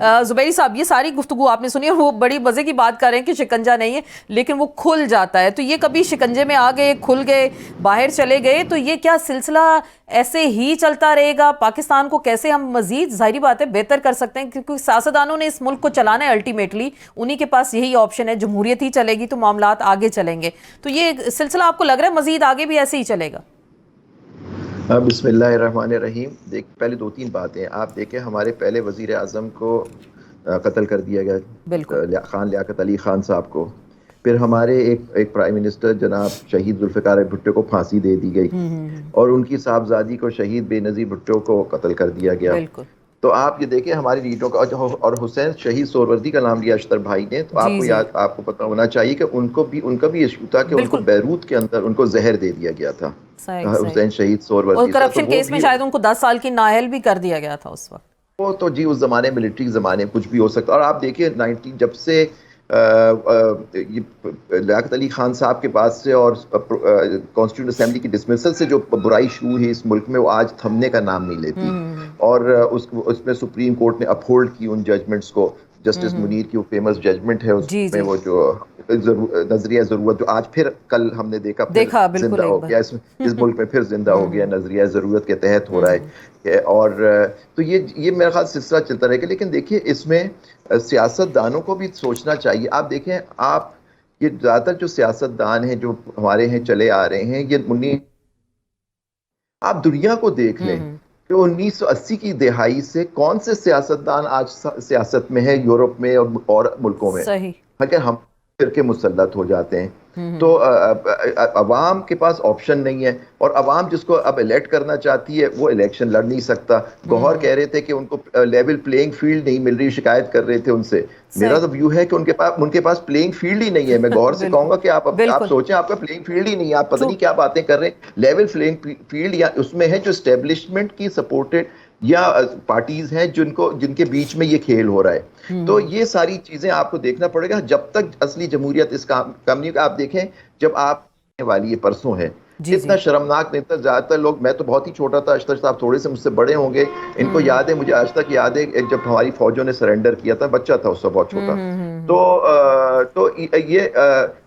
जुबैरी साहब, ये सारी गुफ्तगू आपने सुनी और वो बड़ी मज़े की बात कर रहे हैं कि शिकंजा नहीं है लेकिन वो खुल जाता है, तो ये कभी शिकंजे में आ गए, खुल गए, बाहर चले गए, तो ये क्या सिलसिला ऐसे ही चलता रहेगा? पाकिस्तान को कैसे हम मजीद, जाहिर बात है, बेहतर कर सकते हैं? क्योंकि सियासतदानों ने इस मुल्क को चलाना है, अल्टीमेटली उन्हीं के पास यही ऑप्शन है, जमहूरियत ही चलेगी तो मामलात आगे चलेंगे। तो ये सिलसिला आपको लग रहा है मजीद आगे भी ऐसे ही चलेगा? बिस्मिल्लाहिर्रहमानिर्रहीम। देख, पहले दो तीन बातें आप देखें। हमारे पहले वजीर आज़म को कत्ल कर दिया गया, बिल्कुल। खान लियाकत अली खान साहब को। फिर हमारे एक प्राइम मिनिस्टर जनाब शहीद जुल्फ़िकार भुट्टो को फांसी दे दी गई और उनकी साहबजादी को शहीद बेनज़ीर भुट्टो को कत्ल कर दिया गया। तो आप ये देखें हमारी रीटों का, और हुसैन शहीद सोहरवर्दी का नाम लिया अशतर भाई ने, तो आपको पता होना चाहिए कि उनका भी इशू था कि उनको बैरूत के अंदर उनको जहर दे दिया गया था, हुसैन शहीद सोहरवर्दी। और करप्शन केस में शायद उनको 10 साल की नाअहल भी कर दिया गया था उस वक्त। वो तो जी उस जमाने, मिलिट्री जमाने कुछ भी हो सकता। और आप देखिए 90 जब से लियाकत अली खान साहब के बाद से और कॉन्स्टिट्यूंट असेंबली की डिसमिसल से जो बुराई शुरू हुई इस मुल्क में, वो आज थमने का नाम नहीं लेती। और उसमें सुप्रीम कोर्ट ने अपहोल्ड की उन जजमेंट्स को। जस्टिस मुनीर की वो फेमस जजमेंट है, उसमें वो जो नजरिया ज़रूरत, जो आज फिर कल हमने देखा जिंदा हो गया, इस मुल्क में फिर जिंदा हो गया, नजरिया ज़रूरत के तहत हो रहा है। और तो ये मेरा ख्याल सिलसिला चलता रहेगा। लेकिन देखिए इसमें सियासतदानों को भी सोचना चाहिए। आप देखें, आप ये ज़्यादातर जो सियासतदान हैं जो हमारे हैं चले आ रहे हैं, ये आप दुनिया को देख लें कि 1980 की दिहाई से कौन से सियासतदान आज सियासत में है यूरोप में और मुल्कों में। सही। अगर हम फिरके मुसल्लत हो जाते हैं तो अवाम के पास ऑप्शन नहीं है, और अवाम जिसको अब इलेक्ट करना चाहती है वो इलेक्शन लड़ नहीं सकता। गौहर कह रहे थे कि उनको लेवल प्लेइंग फील्ड नहीं मिल रही, शिकायत कर रहे थे उनसे। मेरा तो व्यू है कि उनके पास प्लेइंग फील्ड ही नहीं है। मैं गौहर से कहूंगा कि आप सोचें, आपका प्लेइंग फील्ड ही नहीं है, आप पता नहीं क्या बातें कर रहे हैं। लेवल प्लेइंग फील्ड या उसमें है जो एस्टेब्लिशमेंट की सपोर्टेड या पार्टीज हैं जिनके बीच में ये खेल हो रहा है। तो ये सारी चीजें आपको देखना पड़ेगा जब तक असली जमहूरियत इस काम नहीं। आप देखें, जब आप वाली ये परसों है, इतना शर्मनाक नहीं था। ज्यादातर लोग, मैं तो बहुत ही छोटा था, अशतर साहब थोड़े से मुझसे बड़े होंगे, इनको याद है, मुझे आज तक याद है जब हमारी फौजों ने सरेंडर किया था, बच्चा था उससे बहुत छोटा।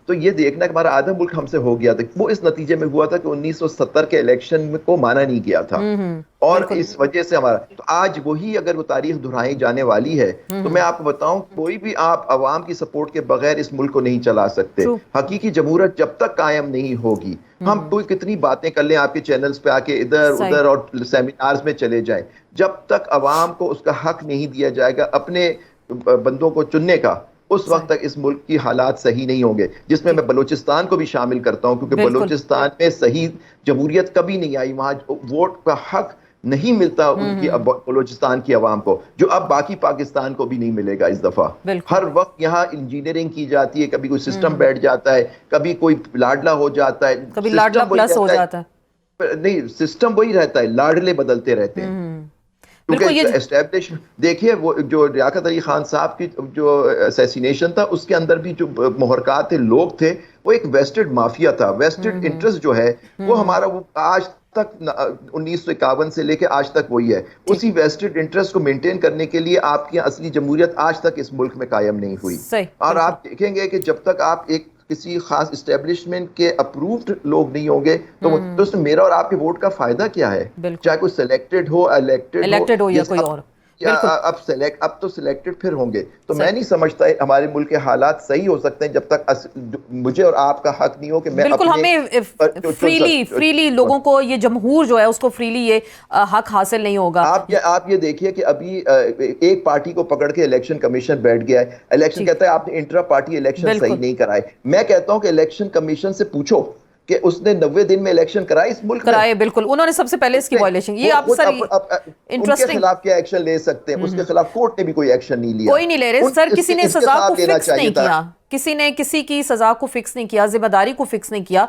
तो ये देखना कि हमारा आधा मुल्क हमसे हो गया था, वो इस नतीजे में हुआ था कि 1970 के इलेक्शन को माना नहीं गया था, और इस वजह से हमारा, तो आज वही अगर वो तारीख दोहराई जाने वाली है, तो मैं आपको बताऊं, कोई भी आप अवाम की सपोर्ट के बगैर इस मुल्क को नहीं चला सकते। हकीकी जमहूरियत जब तक कायम नहीं होगी, हम कोई कितनी बातें कर लें, आपके चैनल्स पे आके इधर उधर और सेमिनार्स में चले जाएं, जब तक अवाम को उसका हक नहीं दिया जाएगा अपने बंदों को चुनने का, उस वक्त तक इस मुल्क की हालात सही नहीं होंगे। जिसमें मैं बलूचिस्तान को भी शामिल करता हूं, क्योंकि बलूचिस्तान में सही जमहूरियत कभी नहीं आई, वहां वोट का हक नहीं मिलता उनकी बलूचिस्तान की आवाम को, जो अब बाकी पाकिस्तान को भी नहीं मिलेगा इस दफा। हर वक्त यहाँ इंजीनियरिंग की जाती है, कभी कोई सिस्टम बैठ जाता है, कभी कोई लाडला हो जाता है, कभी लाडला प्लस हो जाता है, नहीं सिस्टम वही रहता है, लाडले बदलते रहते हैं। क्योंकि एस्टेब्लिश, देखिए वो जो लियाकत अली खान साहब की जो असैसिनेशन था, उसके अंदर भी जो मुहरकात थे, लोग थे, वो एक वेस्टेड माफिया था। वेस्टेड इंटरेस्ट जो है वो हमारा, वो आज तक 1951 से लेके आज तक वही है। उसी वेस्टेड इंटरेस्ट को मेंटेन करने के लिए आपकी असली जमहूरियत आज तक इस मुल्क में कायम नहीं हुई। और आप देखेंगे कि जब तक आप एक किसी खास इस्टेब्लिशमेंट के अप्रूव्ड लोग नहीं होंगे, तो उसमें मेरा और आपके वोट का फायदा क्या है? चाहे कोई सिलेक्टेड हो, इलेक्टेड हो या कोई और। अब तो सिलेक्टेड फिर होंगे। तो मैं नहीं समझता है हमारे मुल्क के हालात सही हो सकते हैं जब तक मुझे और आपका हक नहीं हो कि मैं बिल्कुल हमें फ्रीली लोगों को, ये जमहूर जो है उसको फ्रीली ये हक हासिल नहीं होगा। आप ये देखिए कि अभी एक पार्टी को पकड़ के इलेक्शन कमीशन बैठ गया है, इलेक्शन कहता है आपने इंट्रा पार्टी इलेक्शन सही नहीं कराए। मैं कहता हूं कि इलेक्शन कमीशन से पूछो कि उसने 90 दिन में इलेक्शन कराए इस मुल्क में? कराए, बिल्कुल। उन्होंने सबसे पहले इसकी वायलेशन, ये आप सर उनके खिलाफ क्या एक्शन ले सकते हैं? उसके खिलाफ कोर्ट ने भी कोई एक्शन नहीं लिया, कोई नहीं ले रहे सर। किसी ने सजा को फिक्स नहीं किया, किसी ने किसी की सजा को फिक्स नहीं किया, जिम्मेदारी को फिक्स नहीं किया।